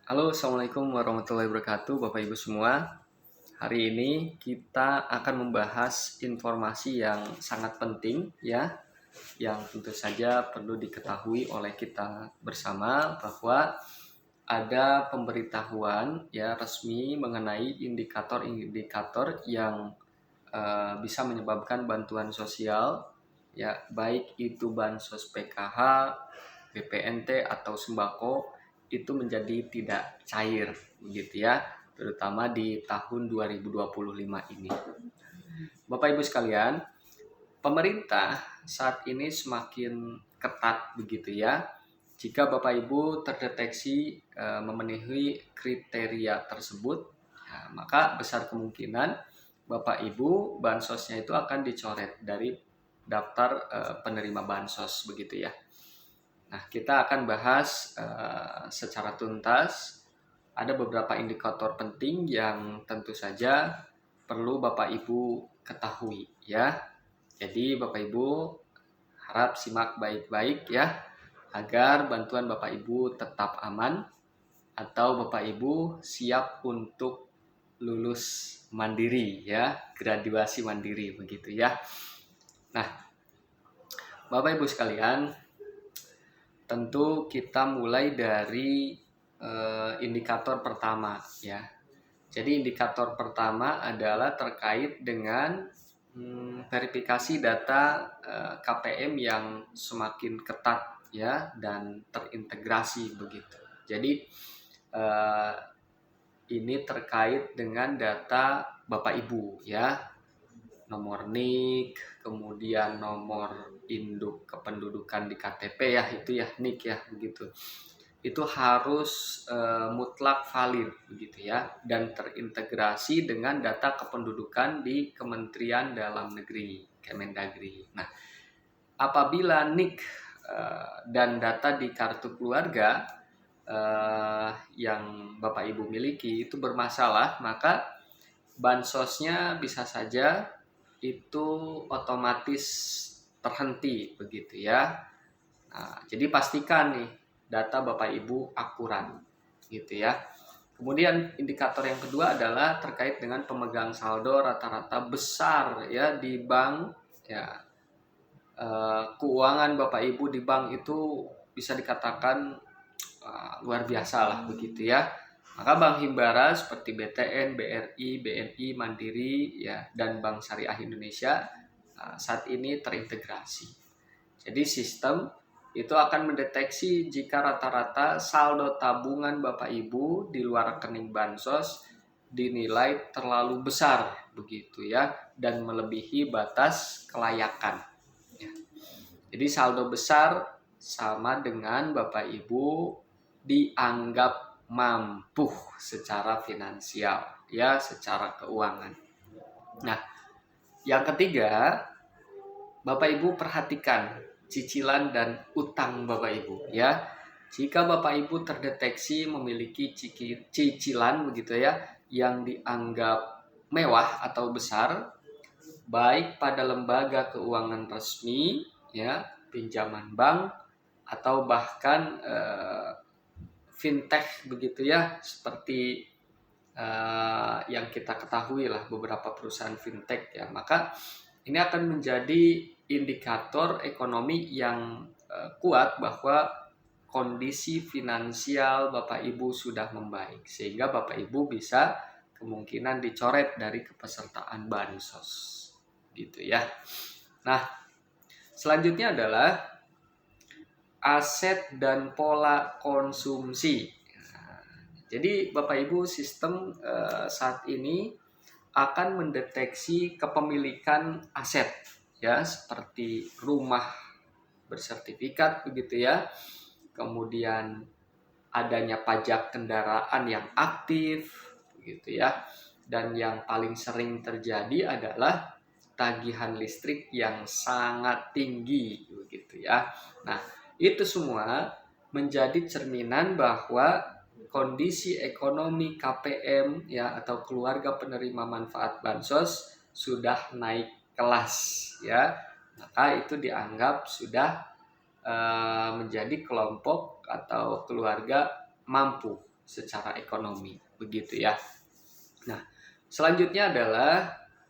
Halo, assalamualaikum warahmatullahi wabarakatuh, Bapak Ibu semua. Hari ini kita akan membahas informasi yang sangat penting, ya, yang tentu saja perlu diketahui oleh kita bersama bahwa ada pemberitahuan ya resmi mengenai indikator-indikator yang bisa menyebabkan bantuan sosial, ya, baik itu bansos PKH, BPNT atau sembako itu menjadi tidak cair begitu ya, terutama di tahun 2025 ini. Bapak Ibu sekalian, pemerintah saat ini semakin ketat begitu ya. Jika Bapak Ibu terdeteksi memenuhi kriteria tersebut, ya, maka besar kemungkinan Bapak Ibu bansosnya itu akan dicoret dari daftar penerima bansos begitu ya. Nah, kita akan bahas secara tuntas. Ada beberapa indikator penting yang tentu saja perlu Bapak Ibu ketahui ya. Jadi Bapak Ibu harap simak baik-baik ya agar bantuan Bapak Ibu tetap aman atau Bapak Ibu siap untuk lulus mandiri ya, graduasi mandiri begitu ya. Nah, Bapak Ibu sekalian, tentu kita mulai dari indikator pertama ya. Jadi indikator pertama adalah terkait dengan verifikasi data KPM yang semakin ketat ya dan terintegrasi begitu. Jadi ini terkait dengan data Bapak Ibu ya, nomor NIK, kemudian nomor induk kependudukan di KTP ya, itu ya NIK ya begitu. Itu harus mutlak valid begitu ya dan terintegrasi dengan data kependudukan di Kementerian Dalam Negeri, Kemendagri. Nah, apabila NIK dan data di kartu keluarga yang Bapak Ibu miliki itu bermasalah, maka bansosnya bisa saja itu otomatis terhenti begitu ya. Nah, jadi pastikan nih data Bapak Ibu akurat gitu ya. Kemudian indikator yang kedua adalah terkait dengan pemegang saldo rata-rata besar ya di bank ya. Keuangan Bapak Ibu di bank itu bisa dikatakan luar biasa lah begitu ya. Maka bank himbara seperti BTN, BRI, BNI, Mandiri ya dan Bank Syariah Indonesia saat ini terintegrasi. Jadi sistem itu akan mendeteksi jika rata-rata saldo tabungan Bapak Ibu di luar rekening bansos dinilai terlalu besar begitu ya dan melebihi batas kelayakan. Ya. Jadi saldo besar sama dengan Bapak Ibu dianggap mampu secara finansial ya, secara keuangan. Nah, yang ketiga, Bapak Ibu perhatikan cicilan dan utang Bapak Ibu ya. Jika Bapak Ibu terdeteksi memiliki cicilan begitu ya yang dianggap mewah atau besar baik pada lembaga keuangan resmi ya, pinjaman bank atau bahkan fintech begitu ya, seperti yang kita ketahui lah beberapa perusahaan fintech ya, maka ini akan menjadi indikator ekonomi yang kuat bahwa kondisi finansial Bapak Ibu sudah membaik sehingga Bapak Ibu bisa kemungkinan dicoret dari kepesertaan bansos gitu ya. Nah, selanjutnya adalah aset dan pola konsumsi. Jadi Bapak Ibu sistem saat ini akan mendeteksi kepemilikan aset ya seperti rumah bersertifikat begitu ya. Kemudian adanya pajak kendaraan yang aktif begitu ya. Dan yang paling sering terjadi adalah tagihan listrik yang sangat tinggi begitu ya. Nah, itu semua menjadi cerminan bahwa kondisi ekonomi KPM ya atau keluarga penerima manfaat bansos sudah naik kelas ya. Maka itu dianggap sudah menjadi kelompok atau keluarga mampu secara ekonomi, begitu ya. Nah, selanjutnya adalah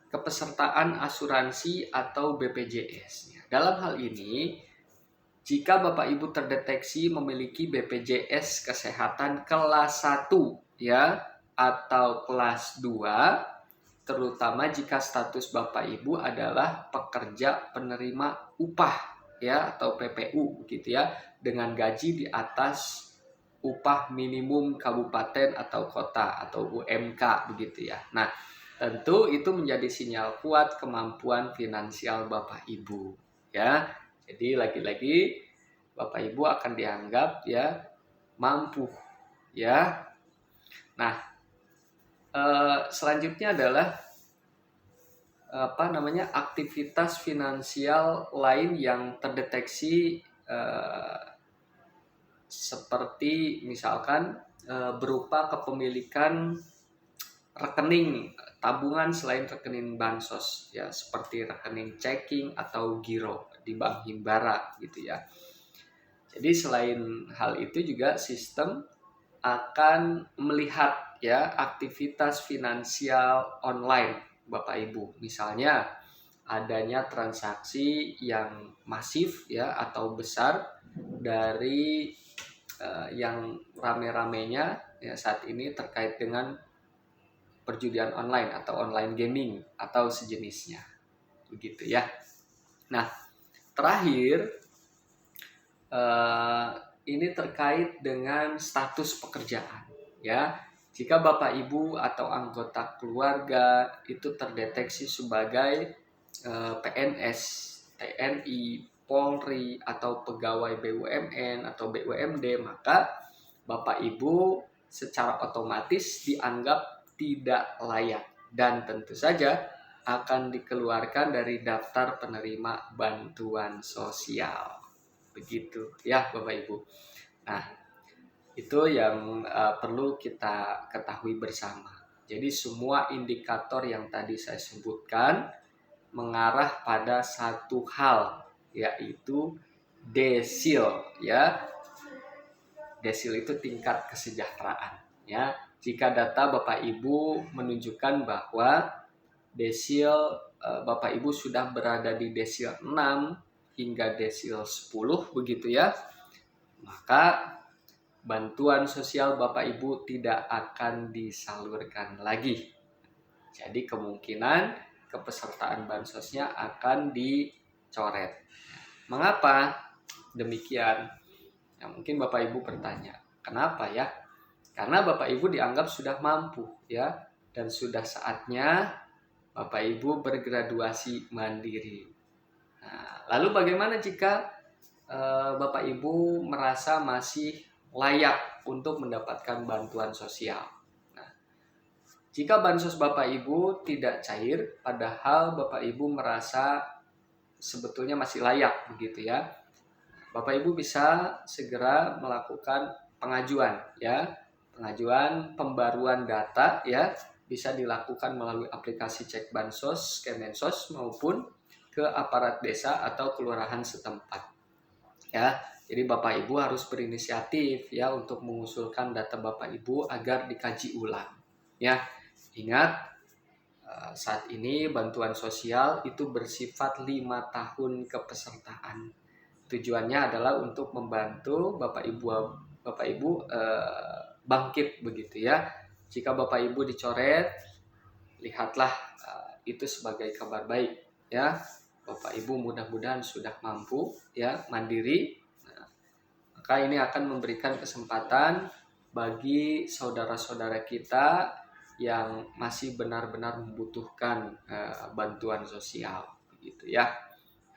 kepesertaan asuransi atau BPJS. Dalam hal ini, jika Bapak Ibu terdeteksi memiliki BPJS Kesehatan kelas 1 ya atau kelas 2, terutama jika status Bapak Ibu adalah pekerja penerima upah ya atau PPU begitu ya, dengan gaji di atas upah minimum kabupaten atau kota atau UMK begitu ya. Nah, tentu itu menjadi sinyal kuat kemampuan finansial Bapak Ibu ya. Jadi lagi-lagi Bapak Ibu akan dianggap ya mampu ya. Nah, selanjutnya adalah aktivitas finansial lain yang terdeteksi, seperti misalkan berupa kepemilikan rekening tabungan selain rekening bansos ya, seperti rekening checking atau giro di Bank Himbara gitu ya. Jadi selain hal itu juga sistem akan melihat ya aktivitas finansial online Bapak Ibu. Misalnya adanya transaksi yang masif ya atau besar dari yang rame-ramenya ya saat ini terkait dengan perjudian online atau online gaming atau sejenisnya. Begitu ya. Nah, terakhir ini terkait dengan status pekerjaan ya. Jika Bapak Ibu atau anggota keluarga itu terdeteksi sebagai PNS, TNI, Polri atau pegawai BUMN atau BUMD, maka Bapak Ibu secara otomatis dianggap tidak layak dan tentu saja akan dikeluarkan dari daftar penerima bantuan sosial. Begitu ya Bapak Ibu. Nah, itu yang perlu kita ketahui bersama. Jadi semua indikator yang tadi saya sebutkan mengarah pada satu hal, yaitu desil ya. Desil itu tingkat kesejahteraan ya. Jika data Bapak Ibu menunjukkan bahwa desil Bapak Ibu sudah berada di desil 6 hingga desil 10 begitu ya, maka bantuan sosial Bapak Ibu tidak akan disalurkan lagi. Jadi kemungkinan kepesertaan bansosnya akan dicoret. Mengapa demikian? Ya, mungkin Bapak Ibu bertanya, kenapa ya? Karena Bapak Ibu dianggap sudah mampu ya, dan sudah saatnya Bapak Ibu bergraduasi mandiri. Nah, lalu bagaimana jika Bapak Ibu merasa masih layak untuk mendapatkan bantuan sosial? Nah, jika bansos Bapak Ibu tidak cair, padahal Bapak Ibu merasa sebetulnya masih layak begitu ya, Bapak Ibu bisa segera melakukan pengajuan ya, pengajuan pembaruan data ya, bisa dilakukan melalui aplikasi Cek Bansos, Kemensos maupun ke aparat desa atau kelurahan setempat. Ya, jadi Bapak Ibu harus berinisiatif ya untuk mengusulkan data Bapak Ibu agar dikaji ulang. Ya, ingat saat ini bantuan sosial itu bersifat 5 tahun kepesertaan. Tujuannya adalah untuk membantu Bapak Ibu bangkit begitu ya. Jika Bapak Ibu dicoret, lihatlah itu sebagai kabar baik ya. Bapak Ibu mudah-mudahan sudah mampu ya mandiri. Nah, maka ini akan memberikan kesempatan bagi saudara-saudara kita yang masih benar-benar membutuhkan bantuan sosial begitu ya.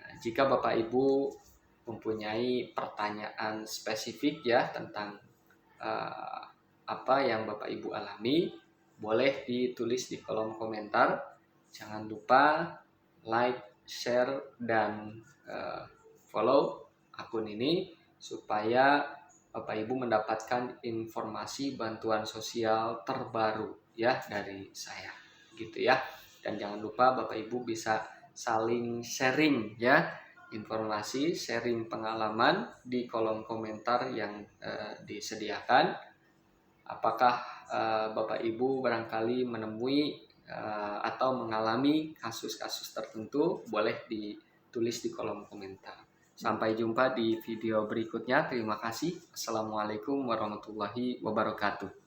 Nah, jika Bapak Ibu mempunyai pertanyaan spesifik ya tentang apa yang Bapak Ibu alami, boleh ditulis di kolom komentar. Jangan lupa like, share, dan follow akun ini supaya Bapak Ibu mendapatkan informasi bantuan sosial terbaru ya dari saya gitu ya. Dan jangan lupa Bapak Ibu bisa saling sharing ya informasi, sharing pengalaman di kolom komentar yang disediakan Apakah Bapak Ibu barangkali menemui atau mengalami kasus-kasus tertentu? Boleh ditulis di kolom komentar. Sampai jumpa di video berikutnya. Terima kasih. Assalamualaikum warahmatullahi wabarakatuh.